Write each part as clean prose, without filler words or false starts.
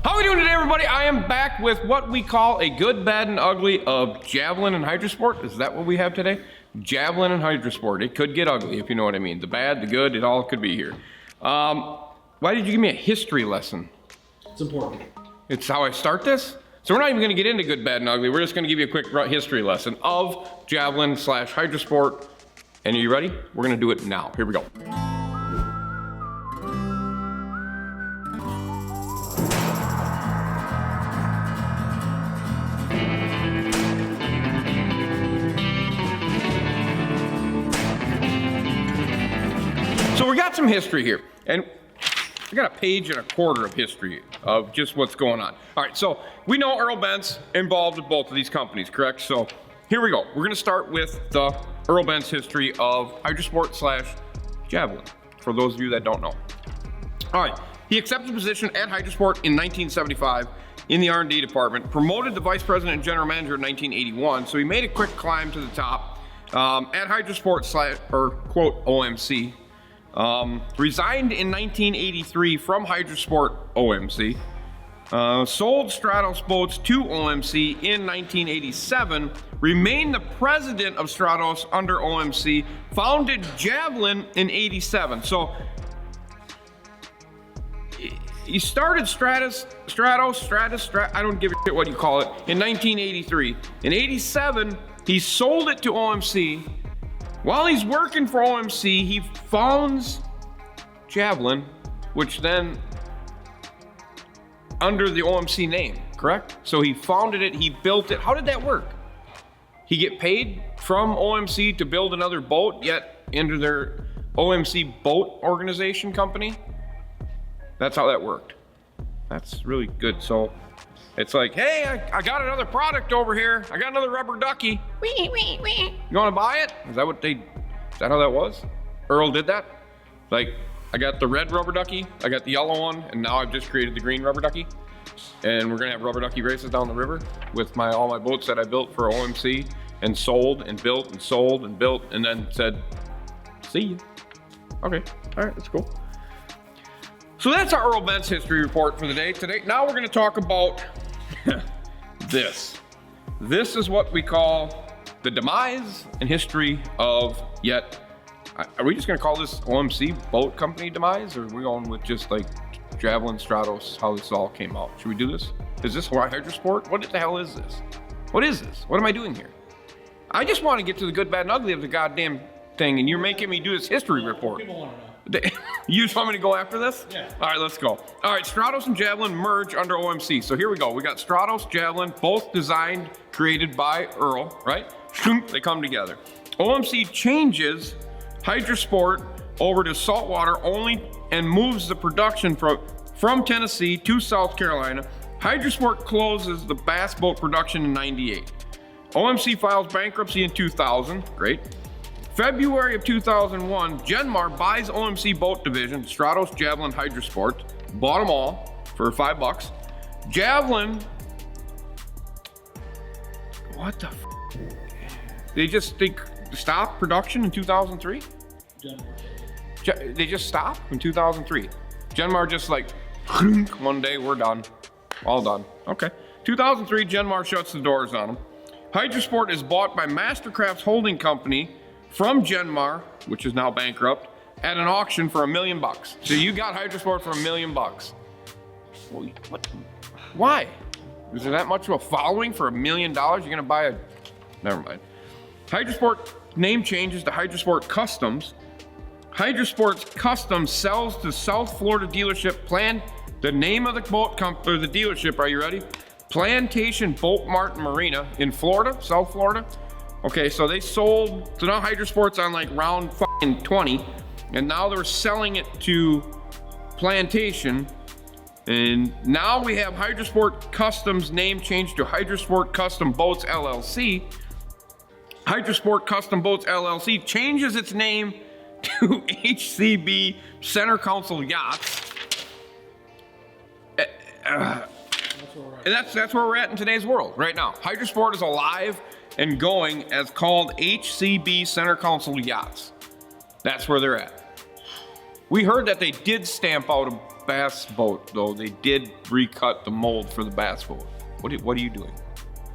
How are we doing today, everybody? I am back with what we call a good, bad, and ugly of Javelin and Hydra-Sport. Is that what we have today? Javelin and Hydra-Sport. It could get ugly, if you know what I mean. The bad, the good, it all could be here. Why did you give me a history lesson? It's important. It's how I start this? So we're not even going to get into good, bad, and ugly. We're just going to give you a quick history lesson of Javelin / Hydra-Sport. And are you ready? We're going to do it now. Here we go. So we got some history here, and I got a page and a quarter of history of just what's going on. All right, so we know Earl Bentz involved with both of these companies, correct? So here we go. We're gonna start with the Earl Bentz history of Hydra-Sport / Javelin, for those of you that don't know. All right, he accepted a position at Hydra-Sport in 1975 in the R&D department, promoted to vice president and general manager in 1981, so he made a quick climb to the top at Hydra-Sport / quote OMC. Resigned in 1983 from Hydra-Sport OMC, sold Stratos boats to OMC in 1987, remained the president of Stratos under OMC, founded Javelin in 87. So he started Stratos, I don't give a shit what you call it, in 1983. In 87, he sold it to OMC. While he's working for OMC, he founds Javelin, which then under the OMC name, correct? So he founded it, he built it. How did that work? He get paid from OMC to build another boat, yet under their OMC boat organization company? That's how that worked. That's really good. So it's like, hey, I got another product over here. I got another rubber ducky. You want to buy it? Is that how that was? Earl did that? Like, I got the red rubber ducky, I got the yellow one, and now I've just created the green rubber ducky. And we're gonna have rubber ducky races down the river with all my boats that I built for OMC and sold and built and sold and built and then said, see you. Okay, all right, that's cool. So that's our Earl Bentz history report for the day. Today, now we're gonna talk about this. This is what we call the demise and history of yet. Are we just gonna call this OMC boat company demise, or are we going with just like Javelin, Stratos, how this all came out? Should we do this? Is this Hydra-Sport? What the hell is this? What is this? What am I doing here? I just want to get to the good, bad, and ugly of the goddamn thing, and you're making me do this history report. People want to know. You just want me to go after this? Yeah. All right, let's go. All right, Stratos and Javelin merge under OMC. So here we go. We got Stratos, Javelin, both designed, created by Earl, right? They come together. OMC changes Hydra-Sport over to saltwater only and moves the production from Tennessee to South Carolina. Hydra-Sport closes the bass boat production in 98. OMC files bankruptcy in 2000. Great. February of 2001, Genmar buys OMC boat division, Stratos, Javelin, Hydra-Sport. Bought them all for $5. Javelin, what the f? They stopped production in 2003? They just stopped in 2003. Genmar just like, one day we're done. All done. Okay. 2003, Genmar shuts the doors on them. Hydra-Sport is bought by Mastercraft's holding company from Genmar, which is now bankrupt, at an auction for $1 million. So you got Hydra-Sport for $1 million. Well, what? Why? Is there that much of a following for $1 million? You're gonna buy never mind. Hydra-Sport name changes to Hydra-Sport Customs. Hydra-Sport's Customs sells to South Florida dealership the name of the boat company, or the dealership, are you ready? Plantation Boat Mart Marina in Florida, South Florida. Okay, so they sold, so now Hydra-Sport's on like round 20, and now they're selling it to Plantation, and now we have Hydra-Sport Customs name changed to Hydra-Sport Custom Boats LLC. Hydra-Sport Custom Boats LLC changes its name to HCB Center Council Yachts. And that's where we're at in today's world right now. Hydra-Sport is alive and going as called HCB Center Council Yachts. That's where they're at. We heard that they did stamp out bass boat, though, they did recut the mold for the bass boat. What are you doing?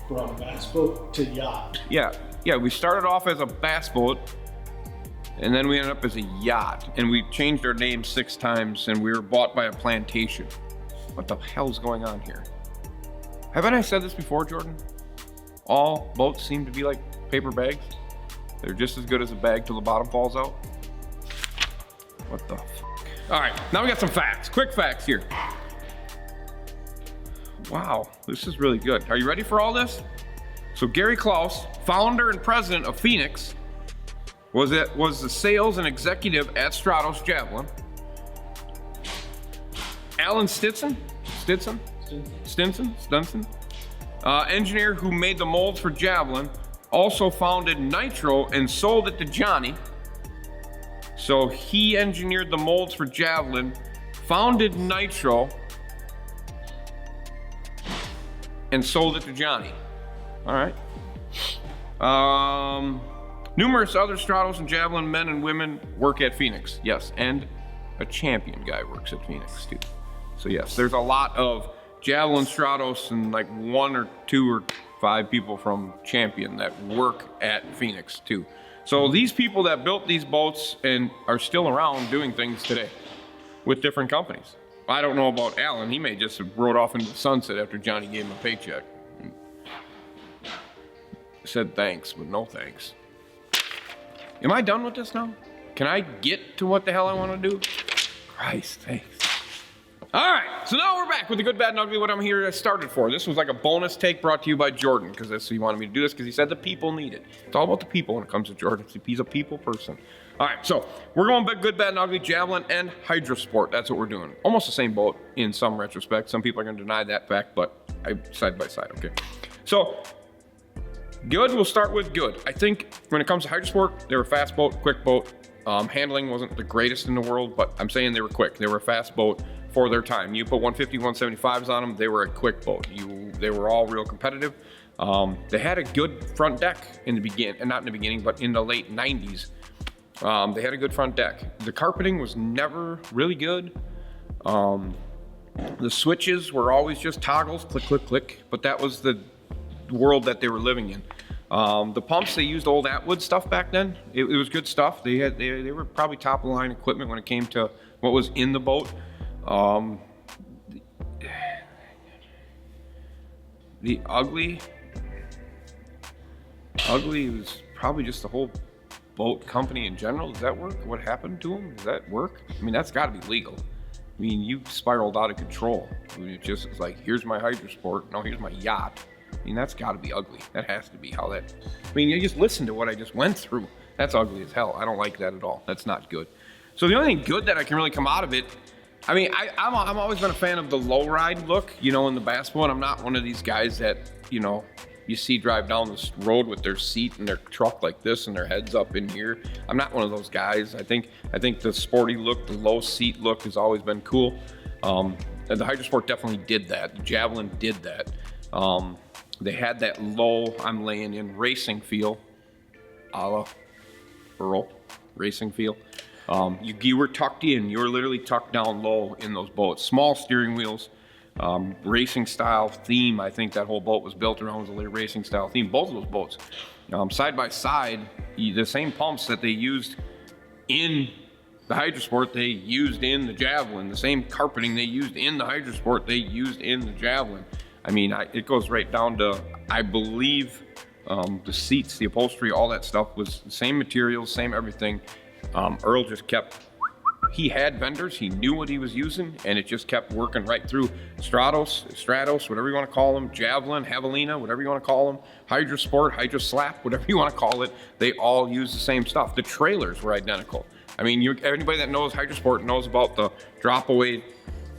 From bass boat to yacht. Yeah, we started off as a bass boat, and then we ended up as a yacht, and we changed our name 6 times, and we were bought by a plantation. What the hell's going on here? Haven't I said this before, Jordan? All boats seem to be like paper bags. They're just as good as a bag till the bottom falls out. What the f? All right, now we got some facts. Quick facts here. Wow, this is really good. Are you ready for all this? So Gary Klaus, founder and president of Phoenix, was the sales and executive at Stratos Javelin. Alan Stinson, engineer who made the molds for Javelin, also founded Nitro and sold it to Johnny. So he engineered the molds for Javelin, founded Nitro, and sold it to Johnny. All right. Numerous other Stratos and Javelin men and women work at Phoenix. Yes, and a champion guy works at Phoenix too. So yes, there's a lot of Javelin, Stratos, and like 1 or 2 or 5 people from Champion that work at Phoenix too. So these people that built these boats and are still around doing things today with different companies. I don't know about Alan. He may just have rode off into the sunset after Johnny gave him a paycheck. Said thanks, but no thanks. Am I done with this now? Can I get to what the hell I want to do? Christ, thanks. All right, so now we're back with the good, bad, and ugly, what I'm here started for. This was like a bonus take brought to you by Jordan, because he wanted me to do this because he said the people need it. It's all about the people when it comes to Jordan. He's a people person. All right, so we're going back good, bad, and ugly, Javelin and Hydra-Sport. That's what we're doing. Almost the same boat in some retrospect. Some people are going to deny that fact, but side by side, okay? So good, we'll start with good. I think when it comes to Hydra-Sport, they were a fast boat, quick boat. Handling wasn't the greatest in the world, but I'm saying they were quick. They were a fast boat for their time. You put 150, 175s on them, they were a quick boat. They were all real competitive. They had a good front deck in the beginning, not in the beginning, but in the late 90s. They had a good front deck. The carpeting was never really good. The switches were always just toggles, click, click, click, but that was the world that they were living in. The pumps, they used old Atwood stuff back then. It was good stuff. They were probably top of the line equipment when it came to what was in the boat. The ugly was probably just the whole boat company in general. Does that work? What happened to them? Does that work? I mean, that's got to be legal. I mean, you spiraled out of control. I mean, it's like, here's my Hydra-Sport. No, here's my yacht. I mean, that's got to be ugly. That has to be how that. I mean, you just listen to what I just went through. That's ugly as hell. I don't like that at all. That's not good. So the only thing good that I can really come out of it, I mean, I'm always been a fan of the low ride look, you know, in the bass boat. I'm not one of these guys that, you know, you see drive down this road with their seat and their truck like this and their heads up in here. I'm not one of those guys. I think the sporty look, the low seat look has always been cool. And the Hydra-Sport definitely did that. The Javelin did that. They had that low, I'm laying in racing feel, a la Earl, racing feel. You were tucked in, you were literally tucked down low in those boats. Small steering wheels, racing style theme. I think that whole boat was built around was a racing style theme, both of those boats. Side by side, the same pumps that they used in the Hydra-Sport, they used in the Javelin. The same carpeting they used in the Hydra-Sport, they used in the Javelin. I mean, it goes right down to, I believe, the seats, the upholstery, all that stuff was the same materials, same everything. Earl just kept, he had vendors, he knew what he was using, and it just kept working right through. Stratos, whatever you want to call them, Javelin, Javelina, whatever you want to call them, Hydra-Sport, Hydra-Slap, whatever you want to call it, they all use the same stuff. The trailers were identical. I mean, anybody that knows Hydra-Sport knows about the drop-away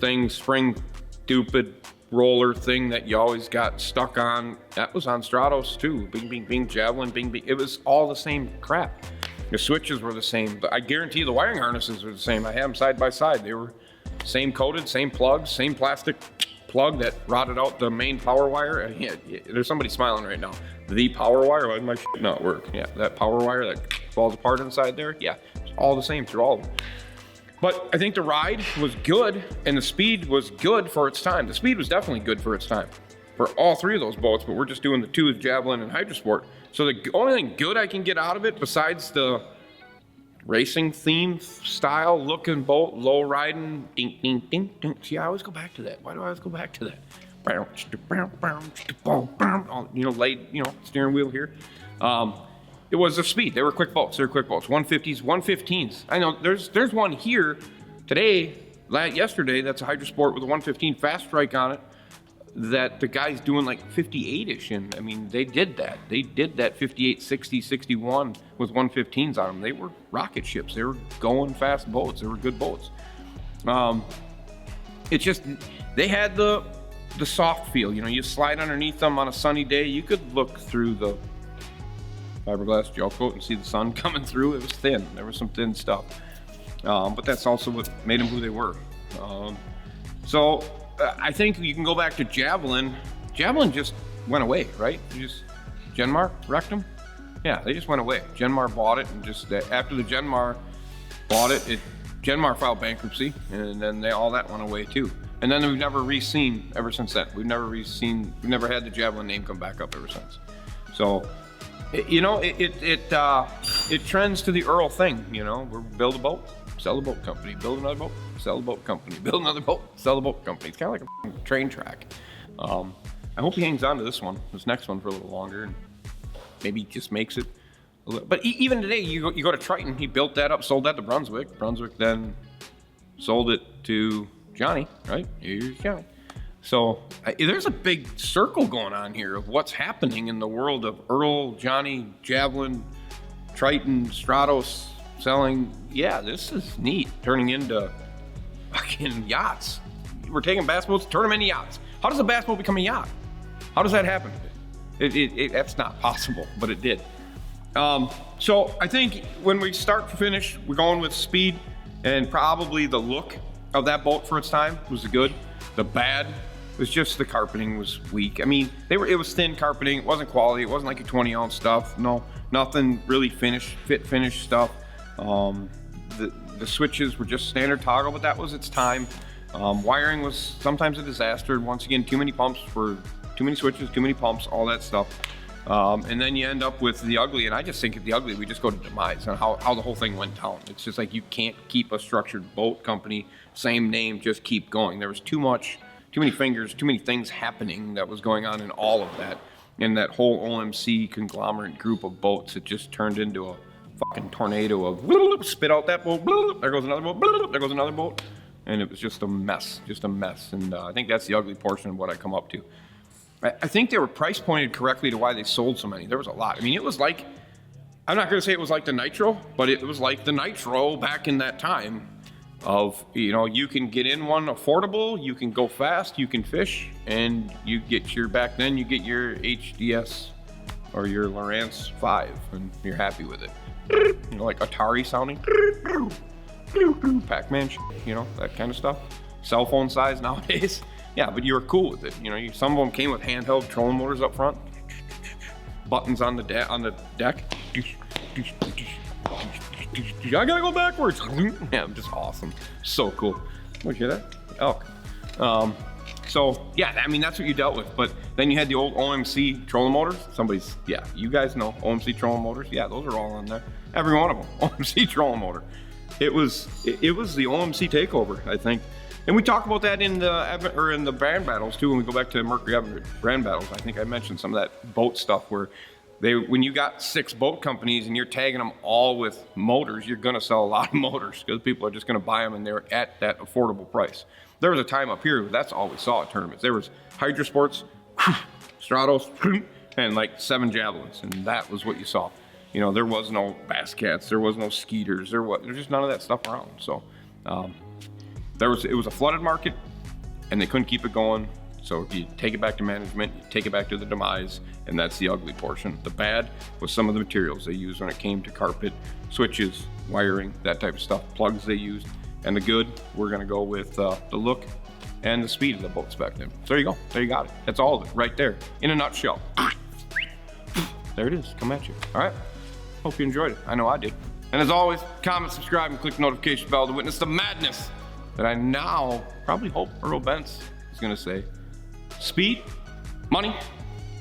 thing, spring stupid roller thing that you always got stuck on. That was on Stratos too. Bing, bing, bing, Javelin, bing, bing. It was all the same crap. The switches were the same. I guarantee the wiring harnesses were the same. I had them side by side. They were same coated, same plugs, same plastic plug that rotted out the main power wire. Yeah, there's somebody smiling right now. The power wire, why did my shit not work? Yeah, that power wire that falls apart inside there. Yeah, it's all the same through all of them. But I think the ride was good and the speed was good for its time. The speed was definitely good for its time for all three of those boats, but we're just doing the two with Javelin and Hydra-Sport. So the only thing good I can get out of it, besides the racing theme style looking boat, low riding, ding, ding, ding, ding. See, I always go back to that. Why do I always go back to that? Steering wheel here. It was the speed. They were quick boats. 150s, 115s. I know there's one here today, yesterday, that's a Hydra-Sport with a 115 fast strike on it that the guy's doing like 58-ish in. I mean, they did that. They did that 58, 60, 61 with 115s on them. They were rocket ships. They were going fast boats. They were good boats. It's just, they had the soft feel. You know, you slide underneath them on a sunny day, you could look through the fiberglass gel coat and see the sun coming through. It was thin. There was some thin stuff. But that's also what made them who they were. I think you can go back to Javelin. Javelin just went away, right? Genmar wrecked them? Yeah, they just went away. Genmar bought it, and just after the Genmar bought it, Genmar filed bankruptcy, and then all that went away too. And then we've never re-seen ever since then. We've never had the Javelin name come back up ever since. So, it trends to the Earl thing, you know. We build a boat, sell the boat company, build another boat, sell the boat company, build another boat, sell the boat company. It's kind of like a train track. I hope he hangs on to this next one for a little longer, and maybe just makes it a little. But even today, you go to Triton. He built that up, sold that to Brunswick. Brunswick then sold it to Johnny, right? Here's Johnny. So there's a big circle going on here of what's happening in the world of Earl, Johnny, Javelin, Triton, Stratos selling. Yeah, this is neat. Turning into fucking yachts. We're taking bass boats, turn them into yachts. How does a bass boat become a yacht? How does that happen? That's not possible, but it did. So I think when we start to finish, we're going with speed, and probably the look of that boat for its time was good. The bad was just the carpeting was weak. I mean, it was thin carpeting. It wasn't quality. It wasn't like a 20-ounce stuff. No, nothing really fit finish stuff. The switches were just standard toggle, but that was its time. Wiring was sometimes a disaster. Once again, too many pumps for too many switches, too many pumps, all that stuff. And then you end up with the ugly, and I just think at the ugly, we just go to demise on how the whole thing went down. It's just like you can't keep a structured boat company, same name, just keep going. There was too many fingers, too many things happening that was going on in all of that. And that whole OMC conglomerate group of boats, it just turned into a fucking tornado of spit out that boat, there goes another boat, there goes another boat. And it was just a mess. And I think that's the ugly portion of what I come up to. I think they were price pointed correctly to why they sold so many. There was a lot. I mean, it was like, I'm not going to say it was like the Nitro, but it was like the Nitro back in that time of, you know, you can get in one affordable, you can go fast, you can fish, and back then you get your HDS or your Lowrance 5, and you're happy with it. You know, like Atari sounding. Pac-Man, you know, that kind of stuff. Cell phone size nowadays. Yeah, but you were cool with it. You know, some of them came with handheld trolling motors up front, buttons on the deck. I gotta go backwards. Yeah, just awesome. So cool. Oh, you hear that? Elk. So yeah, I mean that's what you dealt with. But then you had the old OMC trolling motors. You guys know OMC trolling motors. Yeah, those are all on there. Every one of them. OMC trolling motor. It was the OMC takeover, I think. And we talk about that in the brand battles too. When we go back to Mercury Evan brand battles, I think I mentioned some of that boat stuff where when you got 6 boat companies and you're tagging them all with motors, you're gonna sell a lot of motors because people are just gonna buy them and they're at that affordable price. There was a time up here that's all we saw at tournaments. There was Hydra-Sports, Stratos, and like 7 Javelins, and that was what you saw. You know, there was no Bass Cats, there was no Skeeters, there's just none of that stuff around. So it was a flooded market, and they couldn't keep it going. So you take it back to management, you take it back to the demise, and that's the ugly portion. The bad was some of the materials they used when it came to carpet, switches, wiring, that type of stuff, plugs they used. And the good, we're gonna go with the look and the speed of the boats back then. So there you go, there you got it. That's all of it right there, in a nutshell. There it is, come at you. All right, hope you enjoyed it. I know I did. And as always, comment, subscribe, and click the notification bell to witness the madness that I now probably hope Earl Bentz is gonna say. Speed, money,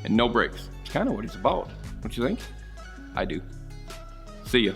and no brakes. It's kind of what he's about, don't you think? I do. See ya.